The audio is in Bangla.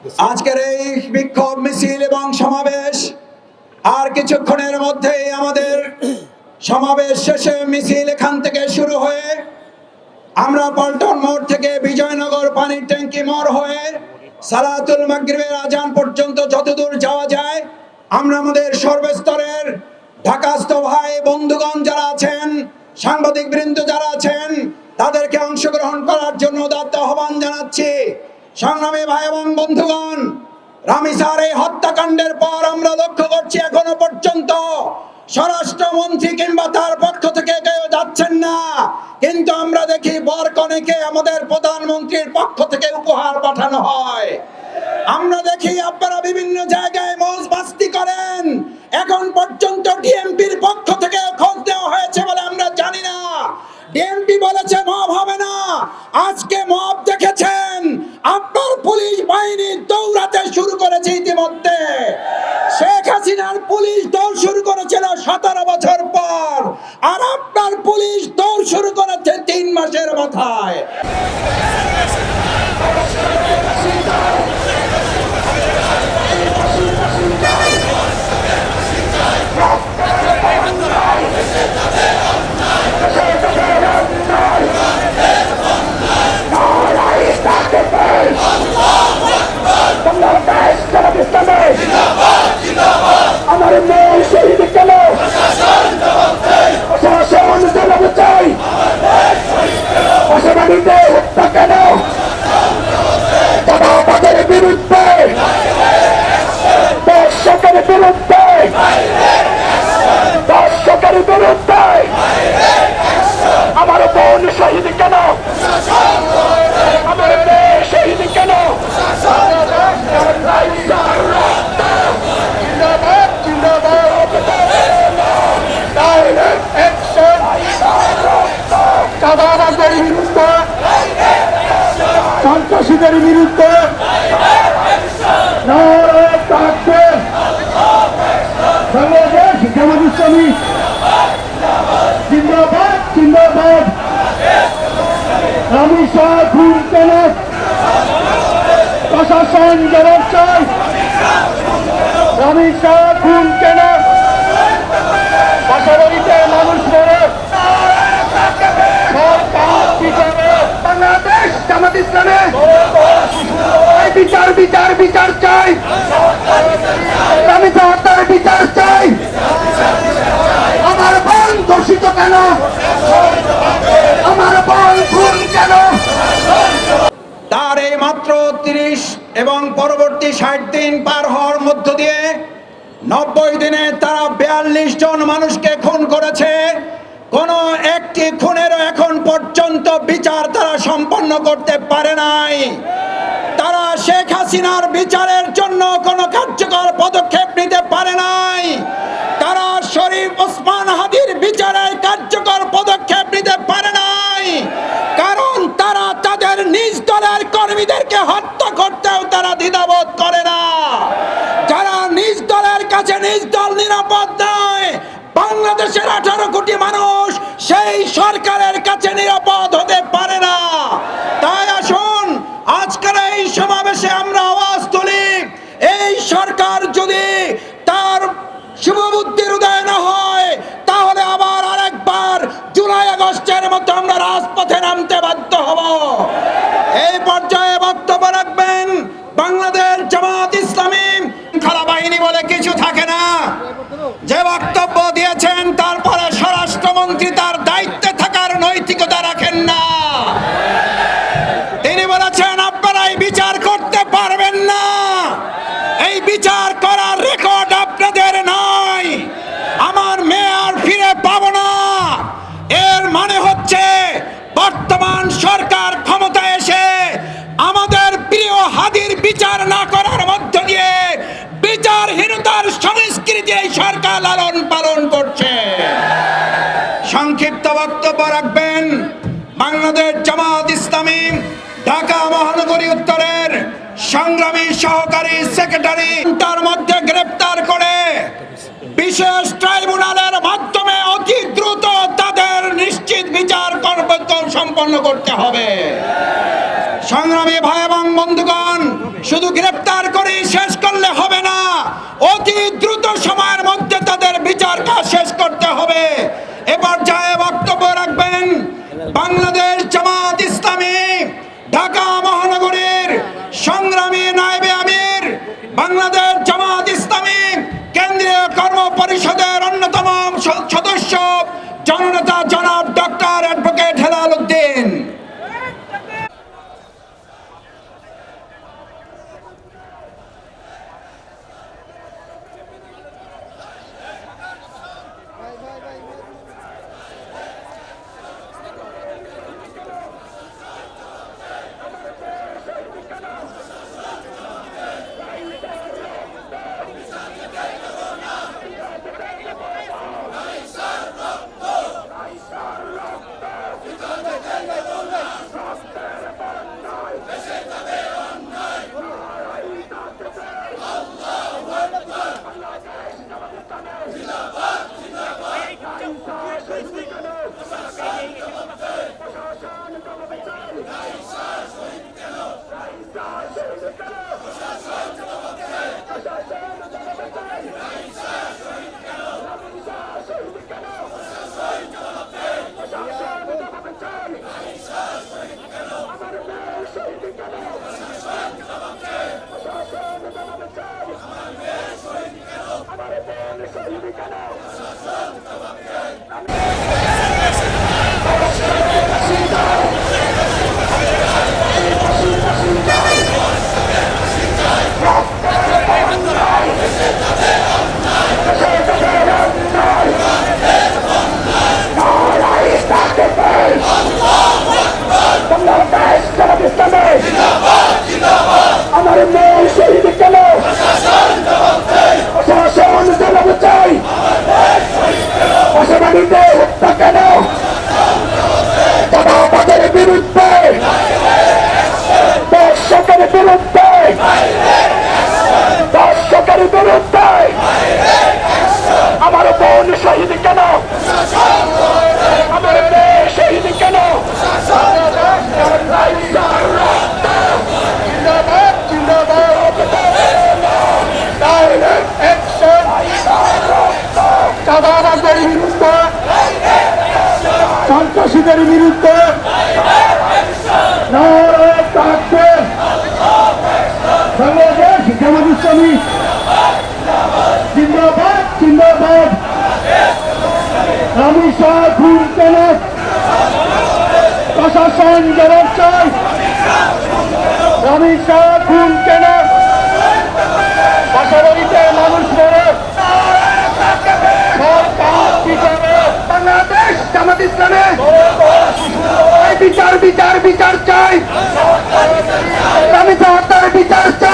আজকের এই বিক্ষোভ মিছিল এবং সমাবেশ আর কিছুক্ষণের মধ্যেই আমাদের সমাবেশ শেষে মিছিল এখান থেকে শুরু হয়ে আমরা পল্টন মোড় থেকে বিজয়নগর পানির ট্যাঙ্কি মোড় হয়ে সালাতুল মাগরিবের আজান পর্যন্ত যতদূর যাওয়া যায় আমরা আমাদের সর্বস্তরের ঢাকাস্থ ভাই বন্ধুগণ যারা আছেন, সাংবাদিক বৃন্দ যারা আছেন, তাদেরকে অংশগ্রহণ করার জন্য উদাত্ত আহ্বান জানাচ্ছি। সংগ্রামী ভাই এবং বন্ধুগণ, রামিসার এই হত্যাকাণ্ডের পর আমরা লক্ষ্য করছি এখনো পর্যন্ত স্বরাষ্ট্রমন্ত্রী কিংবা তার পক্ষ থেকে কেউ যাচ্ছেন না, কিন্তু আমরা দেখি বরকনেকে আমাদের প্রধানমন্ত্রীর পক্ষ থেকে উপহার পাঠানো হয়। আমরা দেখি আপনারা বিভিন্ন জায়গায় মৌজ মাস্তি করেন, এখন পর্যন্ত ডিএমপির পক্ষ থেকে খোঁজ দেওয়া হয়েছে বলে আমরা জানি না। ডিএমপি বলেছে মব হবে না, আজকে মব দেখেছেন আপনার পুলিশ বাহিনী দৌড়াতে শুরু করেছে। ইতিমধ্যে শেখ হাসিনার পুলিশ দৌড় শুরু করেছিল 17 বছর পর, আর আপনার পুলিশ দৌড় শুরু করেছে 3 মাসের মাথায়। আমার মেয়ে শহীদ কেন প্রশাসন জানাতে চাই, পাশাপাশিতে হত্যা কেন, চাঁদাবাজের বিরুদ্ধে, দর্শকের বিরুদ্ধে, দর্শকের বিরুদ্ধে আমার বোন শহীদ কেন, আমার মেয়ে শহীদ কেন, চাঁদাবাজের বিরুদ্ধে, সন্ত্রাসীদের বিরুদ্ধে বাংলাদেশ জামাত ইসলামী জিন্দাবাদ জিন্দাবাদ। আমি খুন কেন, প্রশাসন জবাব চাই। আমি খুন কেন, পাশাপাশিতে মানুষ মরে, বাংলাদেশ জামাত ইসলামে বিচার বিচার বিচার চাই, আমি হত্যার বিচার চাই। আমার বোন দোষিত কেন, আমার বোন খুন কেন। তার এই মাত্র 30 এবং পরবর্তী 60 দিন পার হওয়ার মধ্য দিয়ে 90 দিনে তারা 42 জন মানুষকে খুন করেছে। কোন একটি খুনেরও এখন পর্যন্ত বিচার তারা সম্পন্ন করতে পারে নাই। তারা শেখ হাসিনার বিচারের জন্য কোনো কার্যকর পদক্ষেপ নিতে পারে নাই। তারা শরীফ ওসমান হাদির বিচারে কার্যকর পদক্ষেপ নিতে পারে নাই, কারণ তারা তাদের নিজ দলের কর্মীদেরকে হত্যা করতেও তারা দ্বিধাবোধ করে না। যারা নিজ দলের কাছে নিজ দল নিরাপদ নয়, বাংলাদেশের 18 কোটি মানুষ সেই সরকারের কাছে নিরাপদ হতে পারে না। তাই আসুন আজকের এই সমাবেশে আমরা আওয়াজ তুলি, এই সরকার যদি তার শুভবুদ্ধির উদয় না হয়, তাহলে আবার আরেকবার জুলাই আগস্টের মতো আমরা রাজপথে নামতে বাধ্য হব। এই পর্যায়ে বক্তব্য রাখবেন বাংলাদেশ জামাত ইসলামী। খালা বাহিনী বলে কিছু থাকে না। যে বক্তব্য দিয়েছেন তারপরে স্বরাষ্ট্রমন্ত্রী তার দায়িত্বে থাকার নৈতিকতা রাখেন না। তিনি বলেছেন আপনারা এই বিচার করতে পারবেন না, এই বিচার করার রেকর্ড আপনাদের নাই, আমার মেয়ে আর ফিরে পাবো না। এর মানে হচ্ছে বর্তমান সরকার ক্ষমতায় এসে আমাদের প্রিয় হাদির বিচার না করার মধ্য দিয়ে বিচারহীনতার সংস্কৃতি এই সরকার লালন পালন করছে। সংক্ষিপ্ত বক্তব্য রাখবেন বাংলাদেশ জামাত ইসলামী ঢাকা মহানগরী উত্তরের সংগ্রামী সহকারী সেক্রেটারি। তার মধ্যে গ্রেপ্তার করে বিশেষ ট্রাইব্যুনালের মাধ্যমে অতি দ্রুত তাদের নিশ্চিত বিচার সম্পন্ন করতে হবে। সংগ্রামী ভাই এবং বন্ধুগণ, শুধু গ্রেপ্তার হবে। এ পর্যায়ে বক্তব্য রাখবেন বাংলাদেশ জামাত ইসলামী ঢাকা মহানগরীর সংগ্রামী নায়েবে আমির, বাংলাদেশ জামাত ইসলামী কেন্দ্রীয় কর্ম পরিষদের অন্যতম সদস্য জননেতা জনাব ডক্টর অ্যাডভোকেট হেলাল উদ্দিন। আমার বোন শহীদ কেন, আমার মেয়ে শহীদ কেন, চাঁদাবাজের বিরুদ্ধে, সন্ত্রাসীদের বিরুদ্ধে নারায়ে তাকবীর। বাংলাদেশ জামাত ইসলামী জিন্দাবাদ জিন্দাবাদ। আমি শাহ খুন কেন, প্রশাসন জবাব চাই। আমি শাহ খুন কেন, বাসাবাড়িতে মানুষ মরে, বাংলাদেশ জামাত ইসলামী বিচার বিচার বিচার চাই। আমি বিচার চাই।